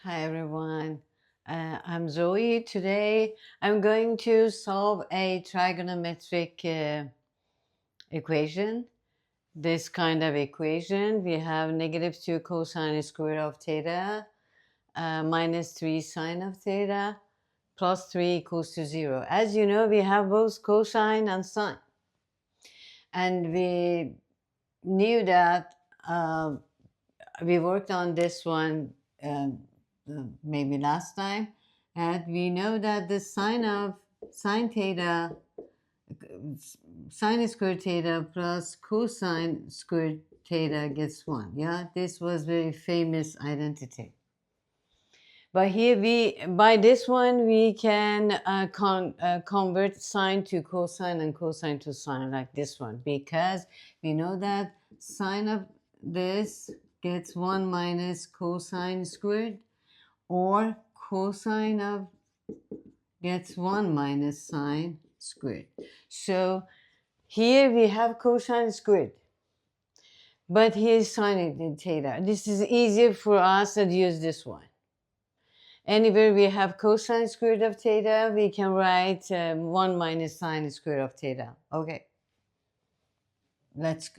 Hi everyone, I'm Zoe. Today I'm going to solve a trigonometric equation. This kind of equation, we have -2 cosine square of theta minus 3 sine of theta plus 3 equals to 0. As you know, we have both cosine and sine. And we knew that we worked on this one maybe last time, and we know that the sine of sine theta, sine squared theta plus cosine squared theta gets 1. Yeah, this was very famous identity. But here by this one we can convert sine to cosine and cosine to sine, like this one, because we know that sine of this gets 1 minus cosine squared, or cosine of gets 1 minus sine squared. So here we have cosine squared, but here's sine theta. This is easier for us to use this one. Anywhere we have cosine squared of theta, we can write 1 minus sine squared of theta. Okay. Let's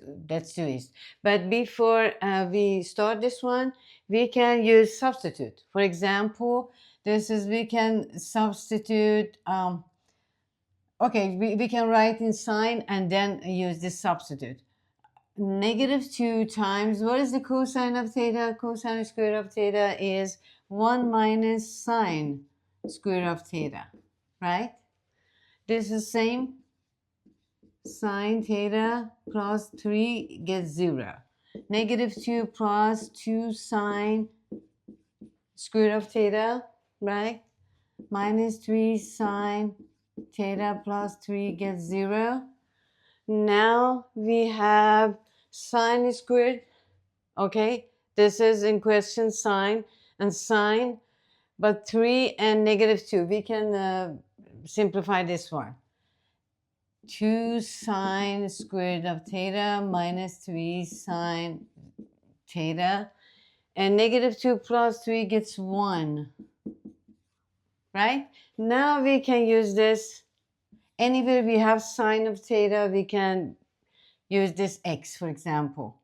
do it. But before we start this one, we can use substitute. For example, we can substitute, we can write in sine and then use this substitute. -2 times, what is the cosine of theta? Cosine squared of theta is 1 minus sine squared of theta, right? This is same. Sine theta plus 3 gets 0. -2 plus 2 sine square of theta, right? Minus 3 sine theta plus 3 gets 0. Now we have sine squared. Okay, this is in question sine and sine, but 3 and -2. We can simplify this one. 2 sine squared of theta minus 3 sine theta, and -2 plus 3 gets 1, right? Now we can use this. Anywhere we have sine of theta, we can use this x, for example.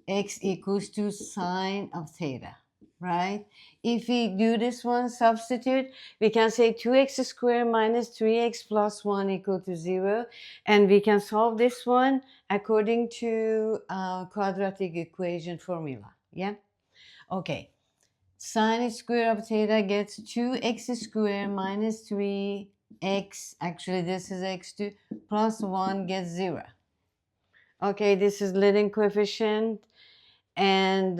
X equals to sine of theta, right? If we do this one, substitute, we can say 2x squared minus 3x plus 1 equal to 0. And we can solve this one according to quadratic equation formula. Yeah? Okay. Sine squared of theta gets 2x squared minus 3x, actually this is x2, plus 1 gets 0. Okay, this is leading coefficient, and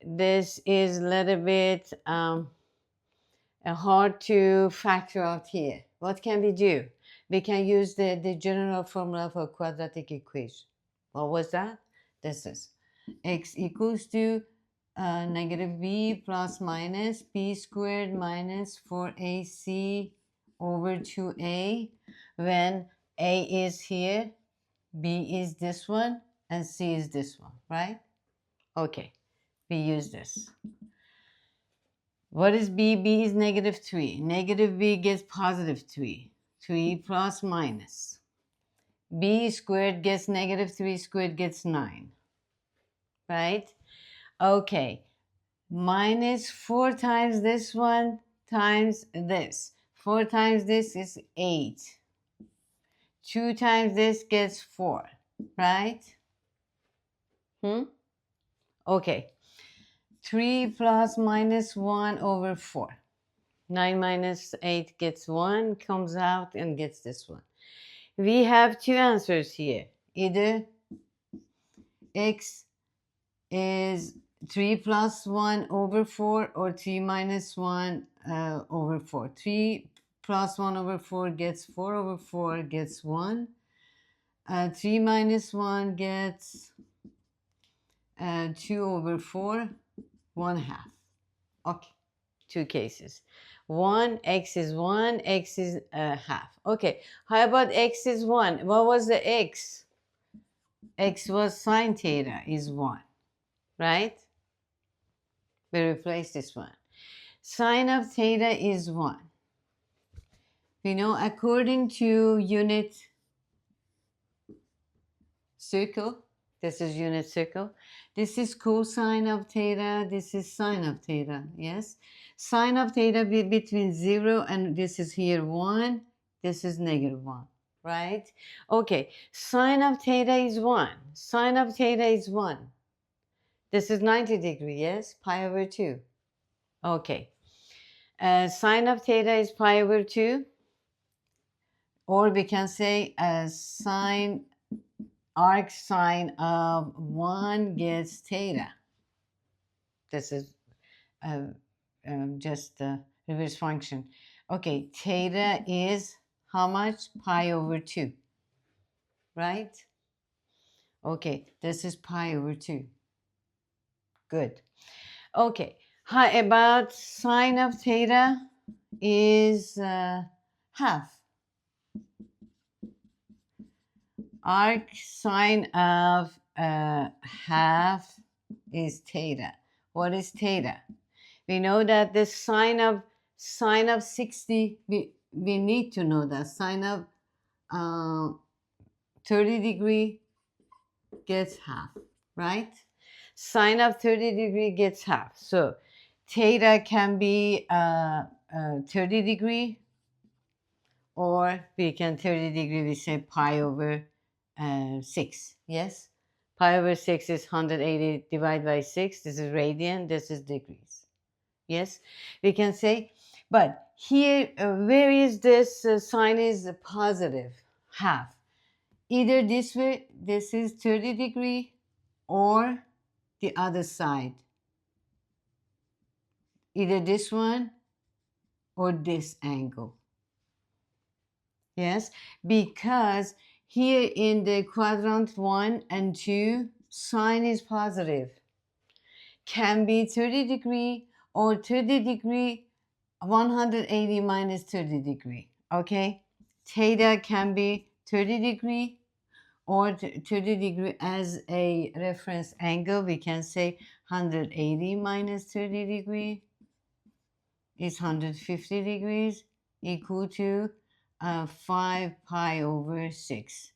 this is a little bit hard to factor out here. What can we do? We can use the general formula for quadratic equation. What was that? This is x equals to -b plus minus b squared minus 4ac over 2a, when a is here, b is this one, and c is this one, right? Okay, we use this. What is b? b is -3. Negative b gets +3. 3 plus minus. b squared gets -3 squared gets 9. Right? Okay. Minus 4 times this one times this. 4 times this is 8. 2 times this gets 4. Right? Okay. 3 plus minus 1 over 4. 9 minus 8 gets 1, comes out and gets this one. We have two answers here. Either x is 3 plus 1 over 4 or 3 minus 1 over 4. 3 plus 1 over 4 gets 4 over 4 gets 1. 3 minus 1 gets 2 over 4, 1/2. Okay, two cases. X is 1, x is half. Okay, how about x is 1? What was the x? X was sine theta is 1, right? We replace this one. Sine of theta is 1. We know according to unit circle, this is unit circle, this is cosine of theta, this is sine of theta, yes? Sine of theta be between 0 and this is here 1, this is -1, right? Okay, sine of theta is 1, sine of theta is 1. This is 90 degree, yes? Pi over 2. Okay. Sine of theta is pi over 2. Or we can say sine, arc sine of 1 gets theta. This is just the reverse function. Okay, theta is how much? Pi over 2. Right? Okay, this is pi over 2. Good. Okay, how about sine of theta is half. Arc sine of half is theta. What is theta? We know that the sine of 60, we need to know that sine of 30 degree gets half, right? Sine of 30 degree gets half. So theta can be 30 degree, or we can 30 degree, we say pi over 6, yes? Pi over 6 is 180 divided by 6. This is radian, this is degrees. Yes, we can say, but here, where is this sign is positive, half. Either this way, this is 30 degree, or the other side. Either this one or this angle. Yes, because here in the quadrant 1 and 2, sine is positive. Can be 30 degree or 30 degree, 180 minus 30 degree. Okay, theta can be 30 degree or 30 degree as a reference angle. We can say 180 minus 30 degree is 150 degrees, equal to 5 pi over 6.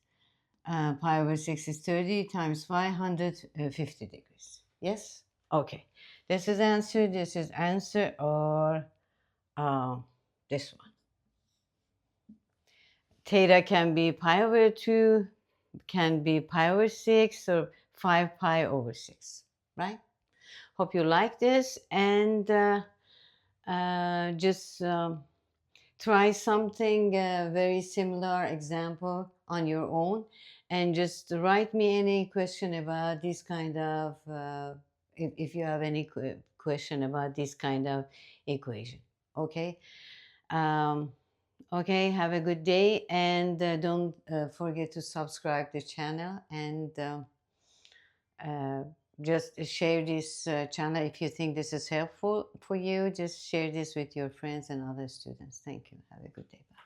Pi over 6 is 30 times 550 degrees. Yes? Okay. This is answer, or this one. Theta can be pi over 2, can be pi over 6, or 5 pi over 6, right? Hope you like this, and just try something very similar example on your own, and just write me any question about this kind of, if you have any question about this kind of equation. Okay. Okay, have a good day, and don't forget to subscribe the channel, and just share this channel if you think this is helpful for you. Just share this with your friends and other students. Thank you. Have a good day. Bye.